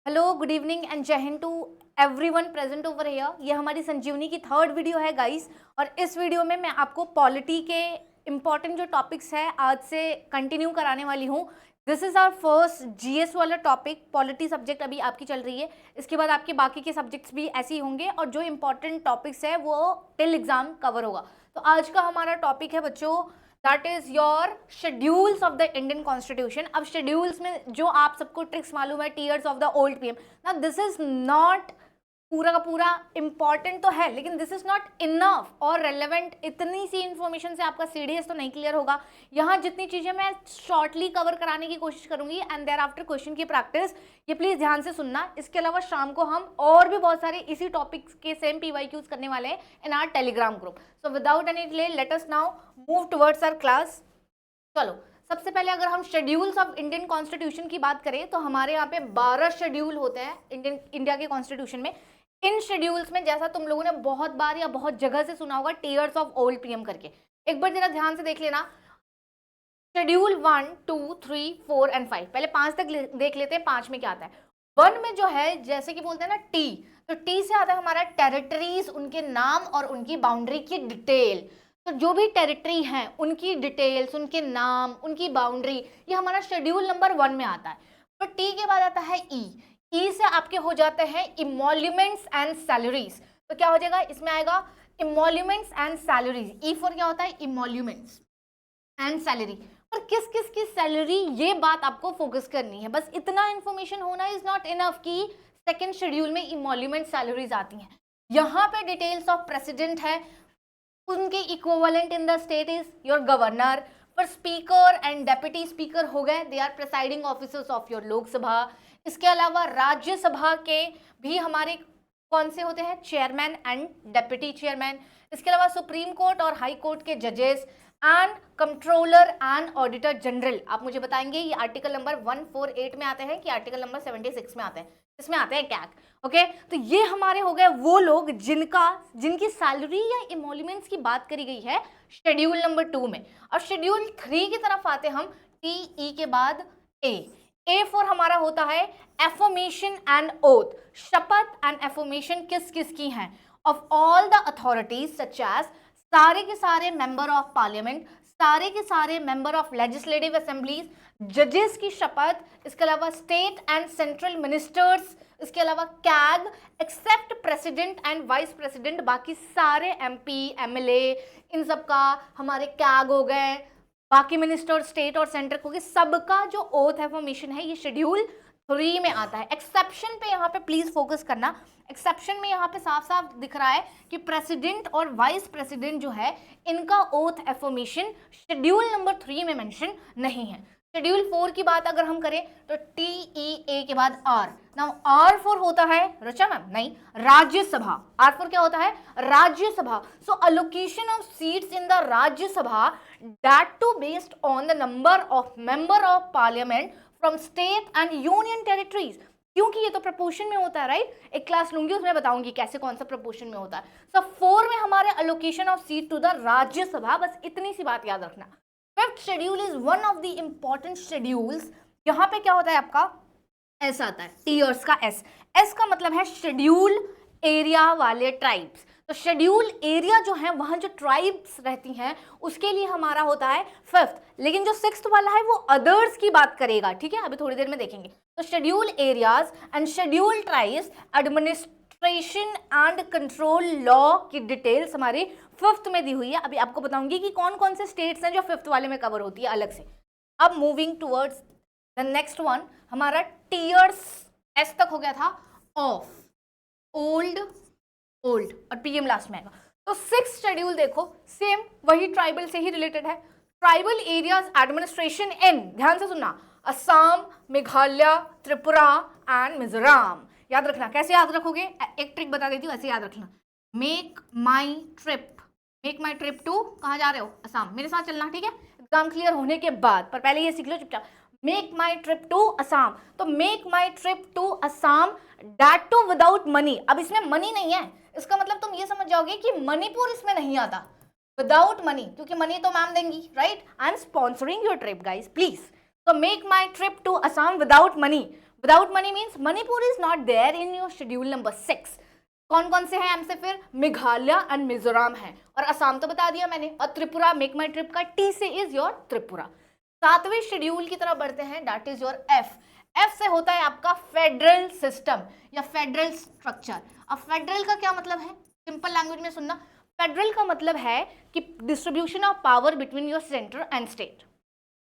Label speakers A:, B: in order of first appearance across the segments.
A: Hello, good evening and Jai Hind to everyone present over here. ये हमारी संजीवनी की थर्ड वीडियो है गाइस, और इस वीडियो में मैं आपको पॉलिटी के इम्पॉर्टेंट जो टॉपिक्स है आज से कंटिन्यू कराने वाली हूँ। This is our first GS वाला टॉपिक। पॉलिटी सब्जेक्ट अभी आपकी चल रही है, इसके बाद आपके बाकी के सब्जेक्ट्स भी ऐसे ही होंगे और जो इम्पॉर्टेंट टॉपिक्स है वो टिल एग्जाम कवर होगा। तो आज का हमारा टॉपिक है बच्चों, that is your schedules of the Indian constitution. अब शेड्यूल्स में जो आप सबको ट्रिक्स मालूम है, tears of the old PM, ना दिस इज नॉट पूरा का पूरा इंपॉर्टेंट तो है, लेकिन दिस इज नॉट इनफ और रेलेवेंट। इतनी सी इंफॉर्मेशन से आपका सीडीएस तो नहीं क्लियर होगा। यहाँ जितनी चीजें मैं शॉर्टली कवर कराने की कोशिश करूंगी एंड देयर आफ्टर क्वेश्चन की प्रैक्टिस, ये प्लीज ध्यान से सुनना। इसके अलावा शाम को हम और भी बहुत सारे इसी टॉपिक्स के सेम पीवाईक्यूज करने वाले हैं in our Telegram group. So without any delay let us now move towards our class. चलो, सबसे पहले अगर हम शेड्यूल्स ऑफ इंडियन कॉन्स्टिट्यूशन की बात करें तो हमारे यहाँ पे 12 शेड्यूल होते हैं इंडिया के कॉन्स्टिट्यूशन में। इन शेड्यूल्स में जैसा तुम लोगों ने बहुत बार या बहुत जगह से सुना होगा टीयर्स ऑफ ओल्ड पीएम करके, एक बार जरा ध्यान से देख लेना। शेड्यूल 1, 2, 3, 4 एंड 5, पहले 5 तक देख लेते हैं 5 में क्या आता है। 1 में जो है जैसे कि बोलते हैं ना टी, तो टी से आता है हमारा टेरिटरीज, उनके नाम और उनकी बाउंड्री की डिटेल। तो जो भी टेरिटरी हैं उनकी डिटेल्स, उनके नाम, उनकी बाउंड्री, ये हमारा शेड्यूल नंबर 1 में आता है। तो टी के बाद आता है ई। ई से आपके हो जाते हैं इमोल्यूमेंट्स एंड सैलरीज। तो क्या हो जाएगा, इसमें आएगा emoluments and salaries. E for क्या होता है, इमोल्यूमेंट्स एंड सैलरी। और किस किस की सैलरी, ये बात आपको फोकस करनी है। बस इतना इंफॉर्मेशन होना इज नॉट इनफ कि सेकेंड शेड्यूल में इमोल्यूमेंट सैलरीज आती हैं। यहाँ पे डिटेल्स ऑफ प्रेसिडेंट है, उनके equivalent in the state is your governor. पर स्पीकर एंड डेप्यूटी स्पीकर हो गए, they are presiding officers of your Lok Sabha. इसके अलावा राज्यसभा के भी हमारे कौन से होते हैं, चेयरमैन एंड डेप्यूटी चेयरमैन। इसके अलावा सुप्रीम कोर्ट और हाई कोर्ट के जजेस and controller and auditor general. आप मुझे बताएंगे ये आर्टिकल नंबर 148 में आते हैं कि आर्टिकल नंबर 76 में आते हैं, इसमें आते हैं कैग। ओके, तो ये हमारे हो गए वो लोग जिनकी सैलरी या इमोल्यूमेंट्स की बात करी गई है शेड्यूल नंबर 2 में। और शेड्यूल 3 की तरफ आते हम, टी ई के बाद ए फॉर हमारा होता है एफर्मेशन एंड ओथ। शपथ एंड एफर्मेशन किस किस की हैं, of all the authorities such as सारे के सारे मेंबर ऑफ पार्लियामेंट, सारे के सारे मेंबर ऑफ लेजिस्लेटिव असेंबलीज, जजेस की शपथ। इसके अलावा स्टेट एंड सेंट्रल मिनिस्टर्स, इसके अलावा CAG except president and vice president, बाकी सारे एमपी एमएलए इन सब का हमारे कैग हो गए, बाकी मिनिस्टर स्टेट और सेंटर हो गए, सबका जो ओथ एफर्मेशन है ये शेड्यूल 3 में आता है। एक्सेप्शन पे यहाँ पे प्लीज फोकस करना। एक्सेप्शन में यहाँ पे साफ साफ दिख रहा है कि प्रेसिडेंट और वाइस प्रेसिडेंट जो है इनका ओथ एफर्मेशन शेड्यूल नंबर 3 में मेंशन नहीं है। शेड्यूल 4 की बात अगर हम करें तो टी ई ए के बाद आर। नाउ आर फॉर होता है, रचा मैम नहीं, राज्यसभा। आर फॉर क्या होता है, Rajya Sabha. So allocation of seats in the Rajya Sabha that too based on the number of member of parliament from state and union territories. क्योंकि ये तो प्रपोर्शन में होता है, राइट। एक क्लास लूंगी उसमें बताऊंगी कैसे कौन सा प्रपोर्शन में होता है। सो 4 में हमारे allocation of seat to the Rajya Sabha. बस इतनी सी बात याद रखना। Fifth schedule is one of the important schedules. यहाँ पे क्या होता है आपका, एस आता है, टीयर्स का एस। एस का मतलब है शेड्यूल एरिया वाले ट्राइब्स। तो शेड्यूल एरिया जो है वहां जो ट्राइब्स रहती हैं उसके लिए हमारा होता है 5th, लेकिन जो 6th वाला है वो अदर्स की बात करेगा, ठीक है, अभी थोड़ी देर में देखेंगे। तो schedule areas and schedule tribes, administration and control law की डिटेल्स हमारी 5th में दी हुई है। अभी आपको बताऊंगी कि कौन कौन से स्टेट्स हैं जो 5th वाले में कवर होती है अलग से। अब moving towards the next one, हमारा टीयर्स एस तक हो गया था, ऑफ ओल्ड और पीएम लास्ट में आएगा। तो 6th शेड्यूल देखो, सेम वही ट्राइबल से ही रिलेटेड है। ट्राइबल एरियाज एडमिनिस्ट्रेशन इन, ध्यान से सुनना, असम, मेघालय, त्रिपुरा एंड मिजोरम। याद रखना, कैसे याद रखोगे, एक ट्रिक बता देती हूँ, ऐसे याद रखना। मेक माई ट्रिप टू, कहाँ जा रहे हो, असम। मेरे साथ चलना, ठीक है, एग्जाम क्लियर होने के बाद, पर पहले ये सीख लो चुपचाप। MakeMyTrip to Assam. तो MakeMyTrip to Assam that too without money. अब इसमें मनी नहीं है, इसका मतलब तुम ये समझ जाओगे कि मणिपुर इसमें नहीं आता, विदाउट मनी, क्योंकि मनी तो मैम देंगी, right. I am sponsoring your trip guys, please. So make my trip to Assam without money. Without money means Manipur is not there in your schedule number 6। कौन कौन से हैं हमसे फिर? मेघालय एंड मिजोरम है, और असम तो बता दिया मैंने, और त्रिपुरा मेक माई ट्रिप का टी से इज योर त्रिपुरा। 7वें शेड्यूल की तरफ बढ़ते हैं, that is your F. F से होता है आपका फेडरल सिस्टम या फेडरल स्ट्रक्चर। अब फेडरल का क्या मतलब है? सिंपल लैंग्वेज में सुनना, फेडरल का मतलब है कि distribution of power between your centre and state.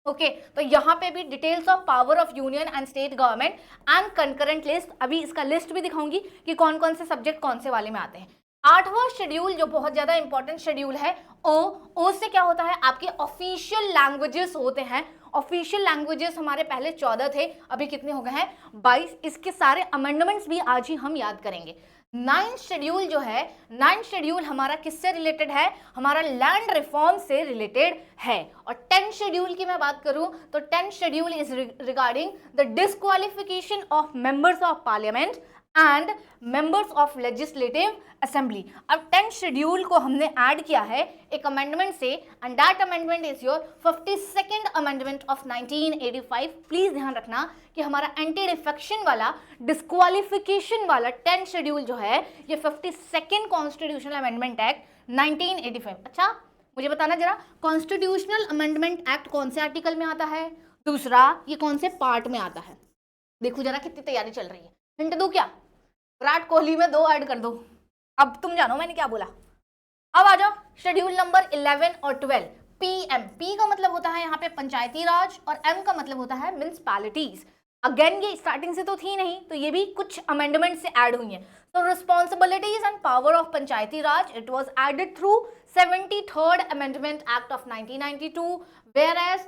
A: Okay, तो यहाँ पे भी details of power of union and state government and concurrent list, अभी इसका लिस्ट भी दिखाऊंगी कि कौन कौन से सब्जेक्ट कौन से वाले में आते हैं। 8वां शेड्यूल जो बहुत ज्यादा इंपॉर्टेंट शेड्यूल है, ओ से क्या होता है? आपके ऑफिशियल लैंग्वेजेस होते हैं। ऑफिशियल लैंग्वेजेस हमारे पहले 14 थे, अभी कितने हो गए हैं? 22। इसके सारे अमेंडमेंट्स भी आज ही हम याद करेंगे। 9th शेड्यूल जो है, 9th शेड्यूल हमारा किससे रिलेटेड है? हमारा लैंड रिफॉर्म से रिलेटेड है। और 10th शेड्यूल की मैं बात करूं तो 10th schedule is regarding the disqualification of members of parliament and members of legislative assembly. अब 10th शेड्यूल को हमने ऐड किया है एक अमेंडमेंट से, and that amendment is your 52nd amendment of 1985। Please ध्यान रखना कि हमारा एंटी डिफेक्शन वाला, डिस्क्वालिफिकेशन वाला 10th शेड्यूल जो है ये 52nd कॉन्स्टिट्यूशनल अमेंडमेंट एक्ट 1985। अच्छा, मुझे बताना जरा, कॉन्स्टिट्यूशनल अमेंडमेंट एक्ट कौन से आर्टिकल में आता है? दूसरा, ये कौन से पार्ट में आता है? देखो जरा कितनी तैयारी चल रही है। हिंट दूं क्या? विराट कोहली में 2 ऐड कर दो। अब तुम जानो मैंने क्या बोला। अब आ जाओ शेड्यूल नंबर 11 और 12। पीएम, पी का मतलब होता है यहाँ पे पंचायती राज, और एम का मतलब होता है म्युनिसिपैलिटीज। अगेन ये स्टार्टिंग से तो थी नहीं, तो ये भी कुछ अमेंडमेंट से ऐड हुई है। तो responsibilities and power of Panchayati Raj, it was added through 73rd amendment act of 1992, whereas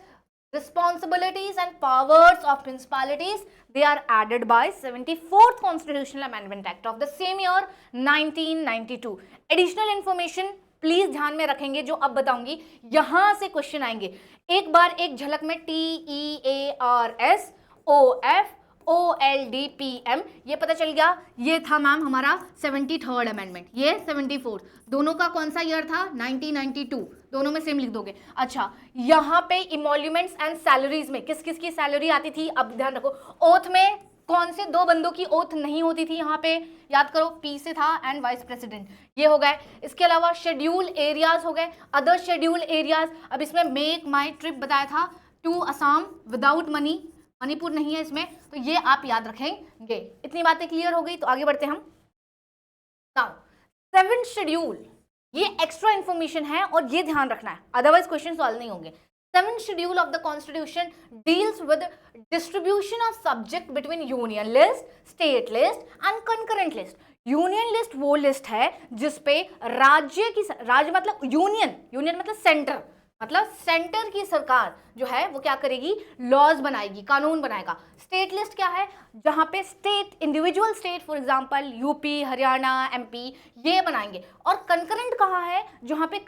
A: responsibilities and powers of municipalities, they are added by 74th constitutional amendment act of the same year 1992। additional information please ध्यान में रखेंगे, जो अब बताऊंगी यहां से question आएंगे। एक बार एक झलक में TEARS OF OLDPM ये पता चल गया। ये था मैम हमारा 73rd अमेंडमेंट, ये 74th, दोनों का कौन सा ईयर था? 1992, दोनों में सेम लिख दोगे। अच्छा, यहाँ पे इमोल्यूमेंट्स एंड सैलरीज में किस किस की सैलरी आती थी? अब ध्यान रखो, ओथ में कौन से 2 बंदों की ओथ नहीं होती थी? यहाँ पे याद करो, पी से था एंड वाइस प्रेसिडेंट, ये हो गए। इसके अलावा शेड्यूल एरियाज हो गए, अदर शेड्यूल एरियाज। अब इसमें मेक माई ट्रिप बताया था to Assam without money, Manipur नहीं है इसमें, तो ये आप याद रखेंगे। इतनी बातें क्लियर हो गई, तो आगे बढ़ते हैं हम। नाउ 7th शेड्यूल, ये एक्स्ट्रा इंफॉर्मेशन है और ये ध्यान रखना है, अदरवाइज क्वेश्चन सॉल्व नहीं होंगे। 7th schedule of the constitution deals with distribution of subject between union list, state list and concurrent list. Union list वो लिस्ट है जिसपे राज्य की, राज्य मतलब यूनियन, यूनियन मतलब सेंटर, मतलब सेंटर की सरकार जो है वो क्या करेगी? लॉज बनाएगी, कानून बनाएगा। स्टेट लिस्ट क्या है? जहां पे state, individual state, for example UP, Haryana, MP, ये बनाएंगे। और कंकरेंट कहाँ है? जहां पे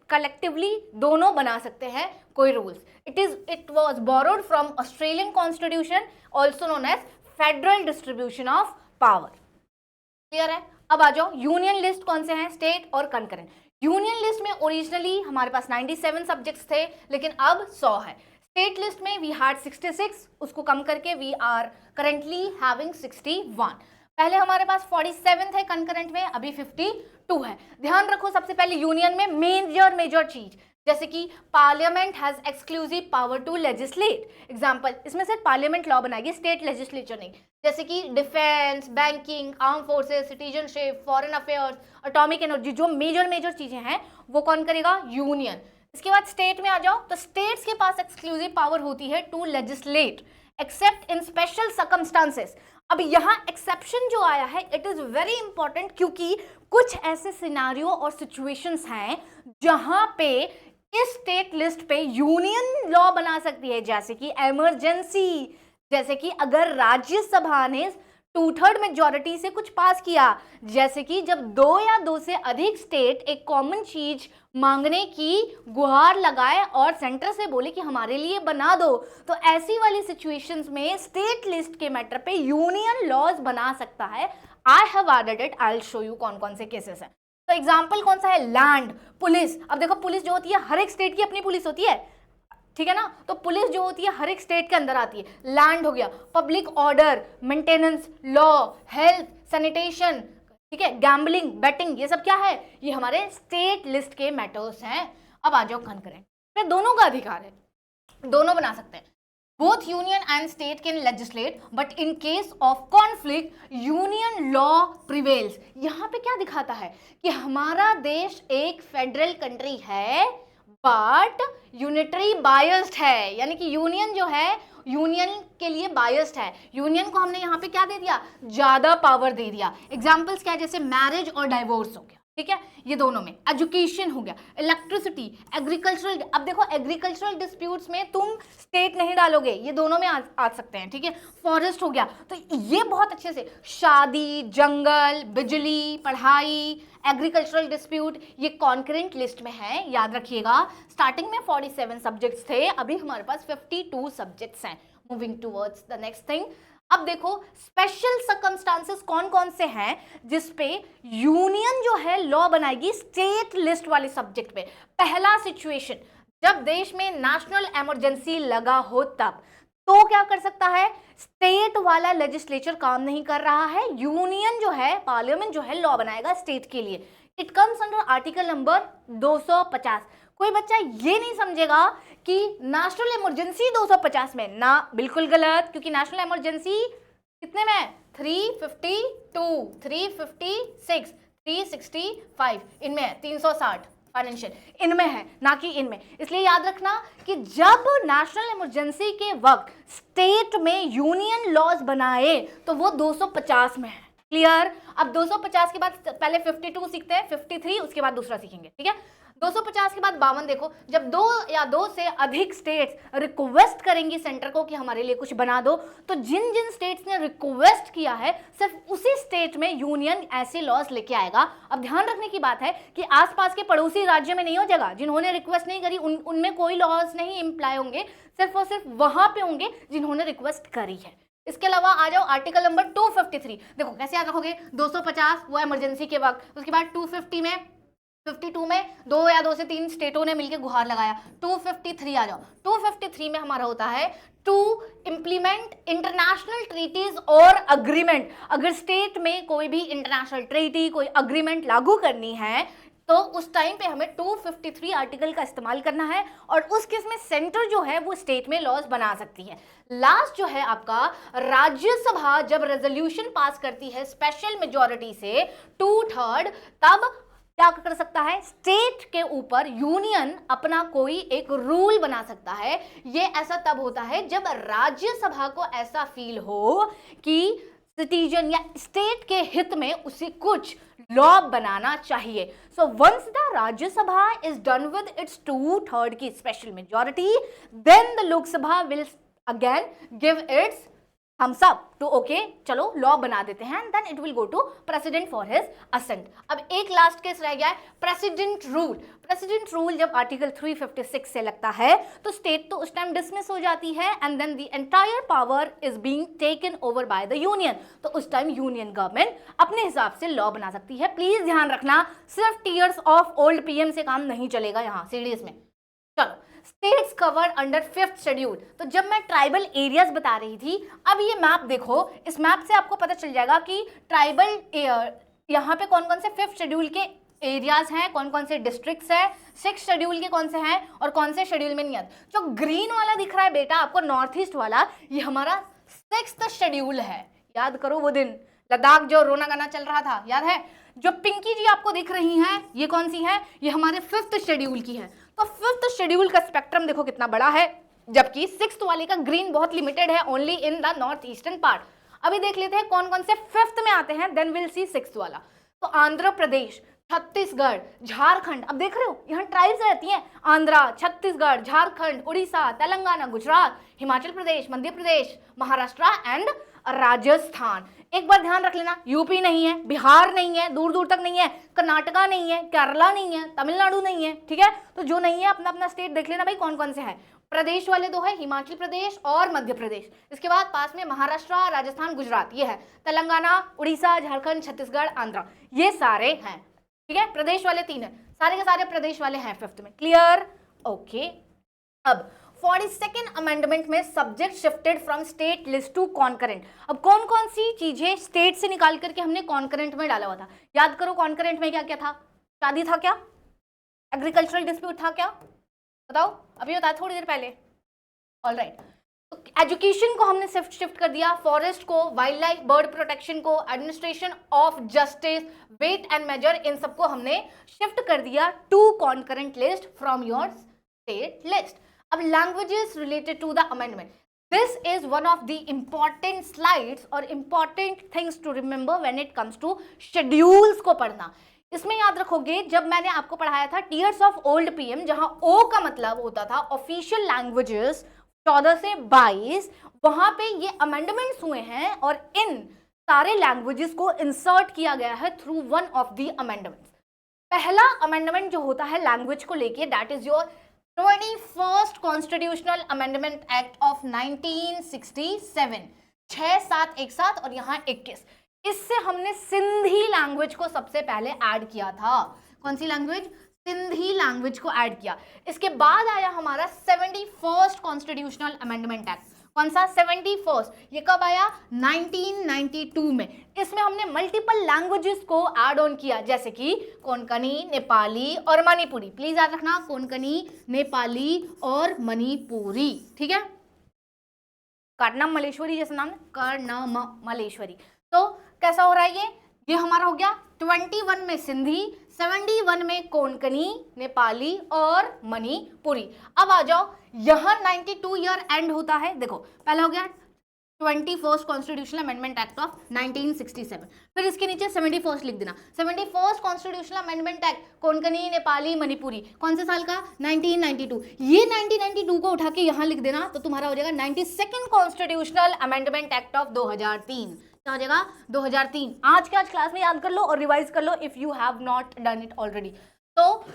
A: कलेक्टिवली दोनों बना सकते हैं कोई rules. It was borrowed from Australian constitution, also known as federal distribution of power. Clear है? अब आ जाओ, यूनियन लिस्ट कौन से हैं? स्टेट और कंकरेंट। यूनियन लिस्ट में ओरिजिनली हमारे पास 97 सब्जेक्ट्स थे, लेकिन अब 100 है। स्टेट लिस्ट में वी हैड 66, उसको कम करके वी आर करेंटली हैविंग 61। पहले हमारे पास 47 थे कंकरेंट में, अभी 52 है। ध्यान रखो, सबसे पहले यूनियन में मेजर चीज, जैसे कि parliament has exclusive power to legislate. Example, इसमें सिर्फ पार्लियामेंट लॉ बनाएगी, स्टेट लेजिस्लेचर नहीं। जैसे कि defence, banking, arm forces, citizenship, foreign affairs, atomic energy, जो मेजर चीजें हैं वो कौन करेगा? यूनियन। इसके बाद स्टेट में आ जाओ, तो स्टेट्स के पास एक्सक्लूसिव पावर होती है to legislate except in special circumstances. अब यहाँ एक्सेप्शन जो आया है, इट इज वेरी इंपॉर्टेंट, क्योंकि कुछ ऐसे सिनारियो और सिचुएशंस हैं जहां पे इस स्टेट लिस्ट पे यूनियन लॉ बना सकती है, जैसे कि इमरजेंसी, जैसे कि अगर राज्यसभा ने 2/3 मेजॉरिटी से कुछ पास किया, जैसे कि जब 2 या 2 से अधिक स्टेट एक कॉमन चीज मांगने की गुहार लगाए और सेंटर से बोले कि हमारे लिए बना दो, तो ऐसी वाली सिचुएशंस में स्टेट लिस्ट के मैटर पे यूनियन लॉज बना सकता है। I have added it, I will show you कौन कौन से केसेस हैं। तो एग्जाम्पल कौन सा है? Land, police. अब देखो, पुलिस जो होती है, हर एक स्टेट की अपनी पुलिस होती है, ठीक है ना। तो पुलिस जो होती है हर एक स्टेट के अंदर आती है। लैंड हो गया, public order, maintenance, law, health, sanitation, ठीक है, गैम्बलिंग, बेटिंग, ये सब क्या है, ये हमारे स्टेट लिस्ट के मैटर्स हैं। अब आ जाओ कॉन्करेंट, फिर दोनों का अधिकार है, दोनों बना सकते हैं। Both union and state can legislate, but in case of conflict, union law prevails. यहाँ पे क्या दिखाता है कि हमारा देश एक फेडरल कंट्री है, बट यूनिटरी बायस्ड है, यानी कि यूनियन जो है यूनियन के लिए बायस्ड है। यूनियन को हमने यहाँ पे क्या दे दिया, ज्यादा पावर दे दिया। एग्जाम्पल्स क्या है, जैसे मैरिज और डाइवोर्स हो गया, ठीक है, ये दोनों में। एजुकेशन हो गया, इलेक्ट्रिसिटी, एग्रीकल्चरल। अब देखो एग्रीकल्चरल डिस्प्यूट्स में तुम स्टेट नहीं डालोगे, ये दोनों में आ सकते हैं, ठीक है। फॉरेस्ट हो गया, तो ये बहुत अच्छे से, शादी, जंगल, बिजली, पढ़ाई, एग्रीकल्चरल डिस्प्यूट, ये कॉन्करेंट लिस्ट में है, याद रखिएगा। स्टार्टिंग में 47 सब्जेक्ट्स थे, अभी हमारे पास 52 सब्जेक्ट्स हैं। Moving towards the next thing. अब देखो स्पेशल सर्कमस्टांसेस कौन कौन से हैं जिसपे यूनियन जो है लॉ बनाएगी स्टेट लिस्ट वाले सब्जेक्ट पे। पहला सिचुएशन, जब देश में नेशनल इमरजेंसी लगा हो तब, तो क्या कर सकता है, स्टेट वाला लेजिस्लेचर काम नहीं कर रहा है, यूनियन जो है, पार्लियामेंट जो है लॉ बनाएगा स्टेट के लिए। It comes under article number 250। कोई बच्चा ये नहीं समझेगा कि नेशनल इमरजेंसी 250 में, ना, बिल्कुल गलत, क्योंकि नेशनल इमरजेंसी कितने में है, 352, 356, 365, इनमें है 360 फाइनेंशियल, इनमें है, ना कि इनमें। इसलिए याद रखना कि जब नेशनल इमरजेंसी के वक्त स्टेट में यूनियन लॉज बनाए तो वो 250 में है। क्लियर। अब 250 के बाद पहले 52 सीखते हैं, 53 उसके बाद दूसरा सीखेंगे, ठीक है। 250 के बाद 52 देखो, जब दो या दो से अधिक स्टेट्स रिक्वेस्ट करेंगी सेंटर को कि हमारे लिए कुछ बना दो, तो जिन जिन स्टेट्स ने रिक्वेस्ट किया है सिर्फ उसी स्टेट में यूनियन ऐसे लॉज लेके आएगा। अब ध्यान रखने की बात है कि आसपास के पड़ोसी राज्य में नहीं हो जाएगा, जिन्होंने रिक्वेस्ट नहीं करी उनमें कोई लॉज नहीं इम्प्लाई होंगे, सिर्फ और सिर्फ वहां पे होंगे जिन्होंने रिक्वेस्ट करी है। इसके अलावा आ जाओ आर्टिकल नंबर 253। देखो कैसे याद रखोगे, 250 वो इमरजेंसी के वक्त, उसके बाद 250 में, 52 में 2 या 2 से 3 स्टेटों ने मिलकर गुहार लगाया। 253 आ जाओ, 253 में हमारा होता है टू इम्प्लीमेंट इंटरनेशनल ट्रीटीज और अग्रीमेंट। अगर स्टेट में कोई भी इंटरनेशनल ट्रीटी, कोई अग्रीमेंट लागू करनी है तो उस टाइम पे हमें 253 आर्टिकल का इस्तेमाल करना है, और उस केस में सेंटर जो है वो स्टेट में लॉज बना सकती है। लास्ट जो है आपका, राज्यसभा जब रेजोल्यूशन पास करती है स्पेशल मेजॉरिटी से 2/3, तब क्या कर सकता है, स्टेट के ऊपर यूनियन अपना कोई एक रूल बना सकता है। ये ऐसा तब होता है जब राज्यसभा को ऐसा फील हो कि सिटीजन या स्टेट के हित में उसे कुछ लॉ बनाना चाहिए। So once the Rajya Sabha is done with its 2/3 की special majority, then the Lok Sabha will again give its thumbs up to okay, चलो लॉ बना देते हैं, then it will go to president for his assent. अब एक लास्ट केस रह गया है, प्रेसिडेंट रूल। प्रेसिडेंट रूल जब आर्टिकल 356 से लगता है तो स्टेट तो उस टाइम डिसमिस हो जाती है, and then the entire power is being taken over by the union. तो उस टाइम यूनियन गवर्नमेंट अपने हिसाब से लॉ बना सकती है। प्लीज ध्यान रखना, सिर्फ टीयर्स ऑफ ओल्ड पीएम से काम नहीं चलेगा यहाँ सीडीएस में। चलो, states cover under 5th schedule. तो जब मैं ट्राइबल एरियाज बता रही थी, अब ये मैप देखो, इस मैप से आपको पता चल जाएगा कि ट्राइबल यहाँ पे कौन कौन से 5th शेड्यूल के एरियाज हैं, कौन कौन से डिस्ट्रिक्ट्स हैं, 6th शेड्यूल के कौन से हैं और कौन से शेड्यूल में नहीं आते। जो ग्रीन वाला दिख रहा है बेटा आपको, नॉर्थ ईस्ट वाला, ये हमारा 6th शेड्यूल है। याद करो वो दिन लद्दाख जो रोना गाना चल रहा था, याद है। जो पिंकी जी आपको दिख रही हैं, ये कौन सी है, ये हमारे 5th शेड्यूल की है। तो 5th शेड्यूल का स्पेक्ट्रम देखो कितना बड़ा है, जबकि 6th वाले का ग्रीन बहुत लिमिटेड है, only in the north eastern part. अभी देख लेते हैं कौन कौन से 5th में आते हैं, देन विल सी 6th वाला। तो आंध्र प्रदेश, छत्तीसगढ़, झारखंड, अब देख रहे हो यहाँ ट्राइब्स रहती हैं, आंध्रा, छत्तीसगढ़, झारखंड, उड़ीसा, तेलंगाना, गुजरात, हिमाचल प्रदेश, मध्य प्रदेश, महाराष्ट्र एंड राजस्थान। एक बार ध्यान रख लेना, यूपी नहीं है, बिहार नहीं है, दूर दूर तक नहीं है, कर्नाटका नहीं है, केरला नहीं है, तमिलनाडु नहीं है, ठीक है। तो जो नहीं है अपना अपना स्टेट देख लेना भाई कौन कौन से है। प्रदेश वाले दो है, हिमाचल प्रदेश और मध्य प्रदेश। इसके बाद पास में महाराष्ट्र, राजस्थान, गुजरात, ये है। तेलंगाना, उड़ीसा, झारखंड, छत्तीसगढ़, आंध्रा, ये सारे हैं, ठीक है। प्रदेश वाले 3 है, सारे के सारे प्रदेश वाले हैं 5th में। Clear, okay. अब 42nd अमेंडमेंट में subject shifted from state list to concurrent. अब कौन कौन सी चीजें स्टेट से निकाल करके हमने कॉन्करेंट में डाला हुआ था, याद करो। कॉन्करेंट में क्या क्या था? शादी था क्या? एग्रीकल्चरल डिस्प्यूट था क्या? बताओ, अभी बताया थोड़ी देर पहले। ऑल राइट, एजुकेशन को हमने शिफ्ट कर दिया, फॉरेस्ट को, वाइल्ड लाइफ, बर्ड प्रोटेक्शन को, administration of justice, weight and measure, इन सबको हमने शिफ्ट कर दिया to concurrent list from your state list. अब languages related to the amendment, this is one of the important slides और important things to remember when it comes to schedules को पढ़ना। इसमें याद रखोगे, जब मैंने आपको पढ़ाया था टीयर्स ऑफ ओल्ड पीएम, जहां ओ का मतलब होता था ऑफिशियल लैंग्वेजेस 14 से 22, वहां पे ये अमेंडमेंट्स हुए हैं और इन सारे लैंग्वेजेस को इंसर्ट किया गया है through one of the amendments. पहला अमेंडमेंट जो होता है लैंग्वेज को लेके, that is your 21st constitutional amendment act of 1967, 6, 7 एक साथ और यहाँ 21। इससे हमने सिंधी लैंग्वेज को सबसे पहले ऐड किया था। कौन सी लैंग्वेज? सिंधी लैंग्वेज को ऐड किया। इसके बाद आया हमारा 71st कॉन्स्टिट्यूशनल अमेंडमेंट एक्ट। कौन सा? 71st। ये कब आया? 1992 में। इसमें हमने मल्टीपल लैंग्वेजेस को ऐड ऑन किया, जैसे कि कोंकणी, नेपाली और मणिपुरी। प्लीज याद रखना, कोंकणी, नेपाली और मणिपुरी, ठीक है। कर्णम मलेश्वरी जैसे नाम, कर्णम मलेश्वरी। तो कैसा हो रहा है ये हमारा हो गया 21 में सिंधी, 71 में कोंकणी, नेपाली और मणिपुरी। अब आ जाओ, यहाँ 92 ईयर एंड होता है। देखो, पहला हो गया 21st constitutional amendment act of 1967, फिर इसके नीचे 71st लिख देना। 71st constitutional amendment act, Konkani, Nepali, Manipuri, कौन से साल का? 1992। ये 1992 को उठा के यहाँ लिख देना, तो तुम्हारा हो जाएगा 92nd constitutional amendment act of 2003। क्या हो जाएगा? 2003। आज के आज क्लास में याद कर लो और रिवाइज कर लो if you have not done it already. तो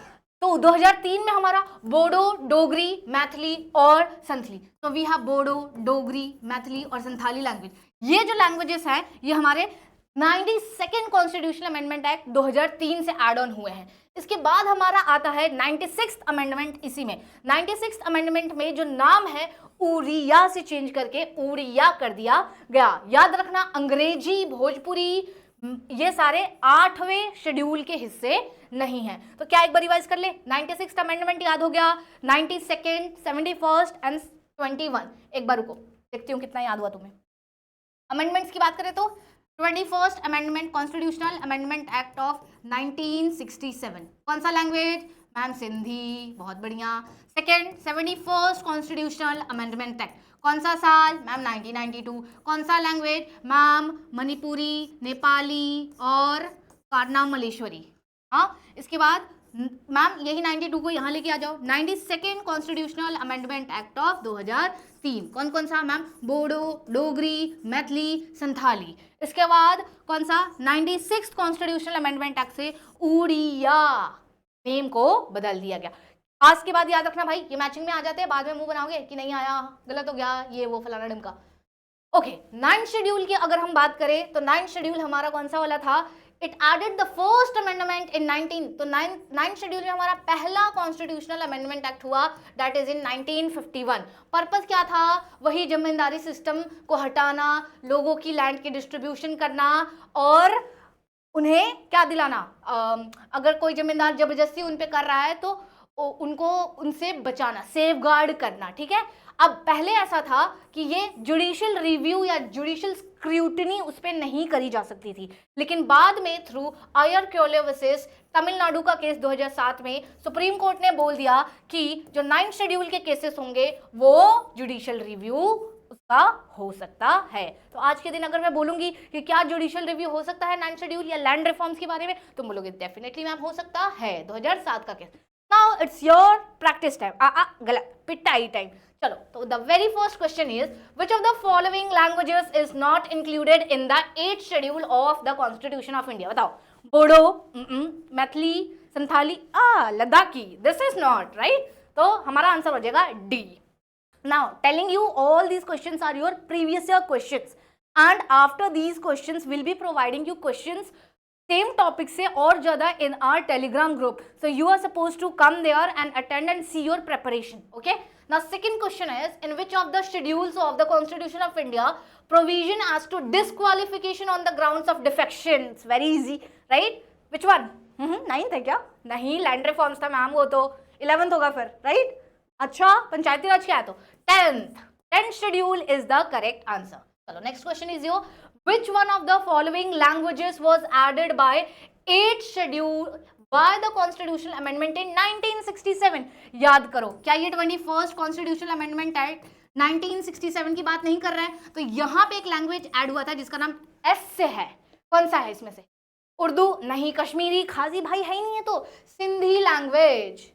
A: 2003 में हमारा बोडो, डोगरी, मैथिली और संथली। तो वी हैव बोडो, डोगरी, मैथिली और संथाली लैंग्वेज। ये जो लैंग्वेजेस हैं ये हमारे 92nd कॉन्स्टिट्यूशनल अमेंडमेंट एक्ट 2003 से ऐड ऑन हुए हैं। इसके बाद हमारा आता है 96th अमेंडमेंट। इसी में 96th अमेंडमेंट में जो नाम है उड़िया से चेंज करके उड़िया कर दिया गया। याद रखना, अंग्रेजी, भोजपुरी ये सारे 8वें शेड्यूल के हिस्से नहीं है। तो क्या एक बार रिवाइज कर ले, 96th अमेंडमेंट याद हो गया, 92nd, 71st एंड 21। एक बार रुको, देखती हूँ कितना याद हुआ तुम्हें। अमेंडमेंट्स की बात करें तो 21st amendment, constitutional amendment act of 1967, कौन सा लैंग्वेज? मैम सिंधी, बहुत बढ़िया। Second 71st constitutional amendment act, कौन सा साल? मैम 1992। कौन सा लैंग्वेज? मैम मणिपुरी, नेपाली और कर्णम मलेश्वरी। हाँ, इसके बाद मैम यही 92 को यहाँ लेके आ जाओ, 92nd constitutional amendment act of 2003, कौन कौन सा? मैम बोडो, डोगरी, मैथिली, संथाली। इसके बाद कौन सा? 96th कॉन्स्टिट्यूशनल अमेंडमेंट एक्ट से उड़िया नेम को बदल दिया गया। आज के बाद याद रखना भाई, ये मैचिंग में आ जाते हैं, बाद में मुंह बनाओगे कि नहीं आया, गलत हो गया, ये वो फलाना ढिमका। ओके, 9th शेड्यूल की अगर हम बात करें तो 9th शेड्यूल हमारा कौन सा वाला था? It added the first amendment in 19। तो 9th शेड्यूल में हमारा पहला कॉन्स्टिट्यूशनल अमेंडमेंट एक्ट हुआ, दैट इज इन 1951। पर्पस क्या था? वही जमींदारी सिस्टम को हटाना, लोगों की लैंड की डिस्ट्रीब्यूशन करना और उन्हें क्या दिलाना, अगर कोई जमींदार जबरदस्ती उन पे कर रहा है तो उनको उनसे बचाना, सेफ गार्ड करना, ठीक है। अब पहले ऐसा था कि ये जुडिशियल रिव्यू या जुडिशियल स्क्रूटनी उस पर नहीं करी जा सकती थी, लेकिन बाद में थ्रू आयर क्योले वर्सेस तमिलनाडु का केस 2007 में सुप्रीम कोर्ट ने बोल दिया कि जो 9th शेड्यूल के केसेस होंगे वो जुडिशियल रिव्यू उसका हो सकता है। तो आज के दिन अगर मैं बोलूंगी कि क्या जुडिशियल रिव्यू हो सकता है 9th शेड्यूल या लैंड रिफॉर्म्स के बारे में, तो बोलोगे डेफिनेटली मैम हो सकता है, 2007 का केस। Now it's your practice time. गलत, पिटाई टाइम। चलो, तो the very first question is which of the following languages is not included in the 8th schedule of the constitution of India? बताओ। Bodo, Maithili, Santhali, Ladakhi, this is not right. तो हमारा answer हो जाएगा D. Now, telling you all these questions are your previous year questions, and after these questions, we'll be providing you questions same topic से और ज्यादा in our Telegram group. So you are suppose to come there and attend and see your preparation. Okay, now second question is in which of the schedules of the constitution of India provision as to disqualification on the grounds of defections. Very easy, right? Which one? 9th है क्या? नहीं, land reforms था ma'am, वो तो 11th होगा फिर, right? अच्छा, पंचायती राज क्या है तो 10th schedule is the correct answer. चलो next question is your which one of the following languages was added by 8th schedule by the constitutional amendment in 1967. याद करो, क्या ये 21st constitutional amendment है 1967 की बात नहीं कर रहा है. तो यहाँ पे एक लैंग्वेज ऐड हुआ था जिसका नाम एस से है. कौन सा है इसमें से? उर्दू नहीं, कश्मीरी, खाजी भाई है ही नहीं है तो सिंधी लैंग्वेज.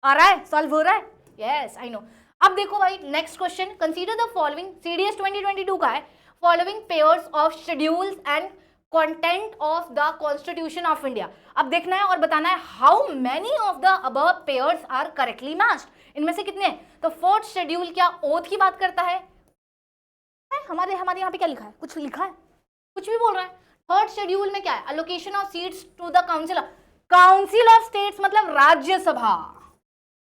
A: आ रहा है, सॉल्व हो रहा है? Yes I know. अब देखो भाई next question, consider the following, CDS 2022 का है, following pairs of schedules and content of the constitution of India. अब देखना है और बताना है how many of the above pairs are correctly matched. इनमें से कितने? तो 4th शेड्यूल क्या ओथ की बात करता है? हमारे यहाँ पे क्या लिखा है? कुछ लिखा है? कुछ भी बोल रहा है. 3rd शेड्यूल में क्या है? Allocation of seats to the council of states, मतलब राज्यसभा.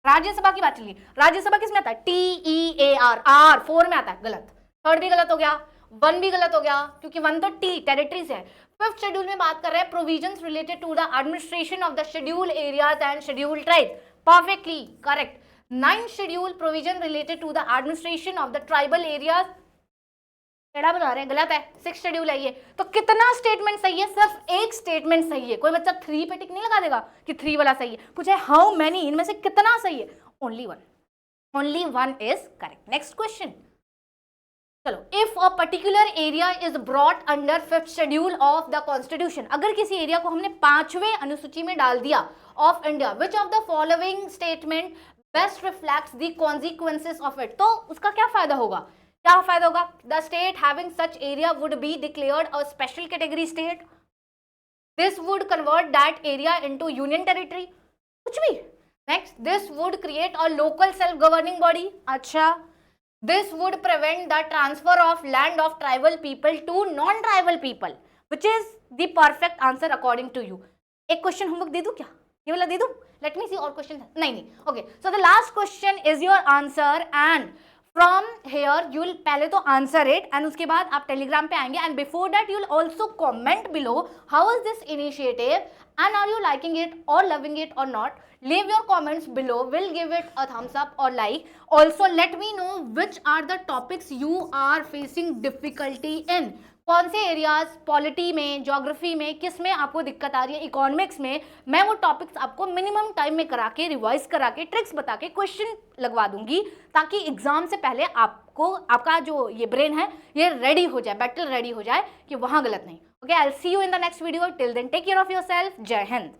A: राज्यसभा की बात चलिए. राज्यसभा किसमें आता है? TEAR, R 4 में आता है. गलत. 3rd भी गलत हो गया, 1 भी गलत हो गया क्योंकि 1 तो T टेरिटरी से है. 5th शेड्यूल में बात कर रहे हैं provisions related to the administration of the schedule areas and schedule tribes. Perfectly correct. 9th schedule provision related to the administration of the tribal areas. टेढ़ा बना रहे हैं, गलत है. 6th शेड्यूल है ये. तो कितना स्टेटमेंट सही है? सिर्फ एक स्टेटमेंट सही है. कोई बच्चा 3 पे टिक नहीं लगा देगा कि 3 वाला सही है. पूछे हाउ मेनी, इनमें से कितना सही है? Only 1 is correct. Next question. चलो, if a particular area is brought under 5th schedule of the constitution, अगर किसी एरिया को हमने 5वें अनुसूची में डाल दिया of India, which of the following statement best reflects the consequences of it. तो उसका क्या फायदा होगा? क्या फायदा होगा? The state having such area would be declared a special category state. This would convert that area into union territory. कुछ भी. Next, this would create a local self governing body. अच्छा, this would prevent the transfer of land of tribal people to non-tribal people, which is the perfect answer according to you. एक question homework दे दूं क्या? ये वाला दे दूं? Let me see और question. नहीं. Okay, so the last question is your answer and from here you will पहले तो answer it and उसके बाद आप टेलीग्राम पे आएंगे and before that you will also comment below how is this initiative and are you liking it or loving it or not. Leave your comments below. We'll give it a thumbs up or like. Also let me know which are the topics you are facing difficulty in. कौन से areas polity में, geography में, किस में आपको दिक्कत आ रही है, इकोनॉमिक्स में. मैं वो टॉपिक्स आपको मिनिमम टाइम में करा के, रिवाइज करा के, ट्रिक्स बता के क्वेश्चन लगवा दूंगी ताकि एग्जाम से पहले आपको, आपका जो ये ब्रेन है ये रेडी हो जाए, बैटल रेडी हो जाए कि वहाँ गलत नहीं. Okay, I will see you in the next video. Till then take care of yourself. Jai Hind.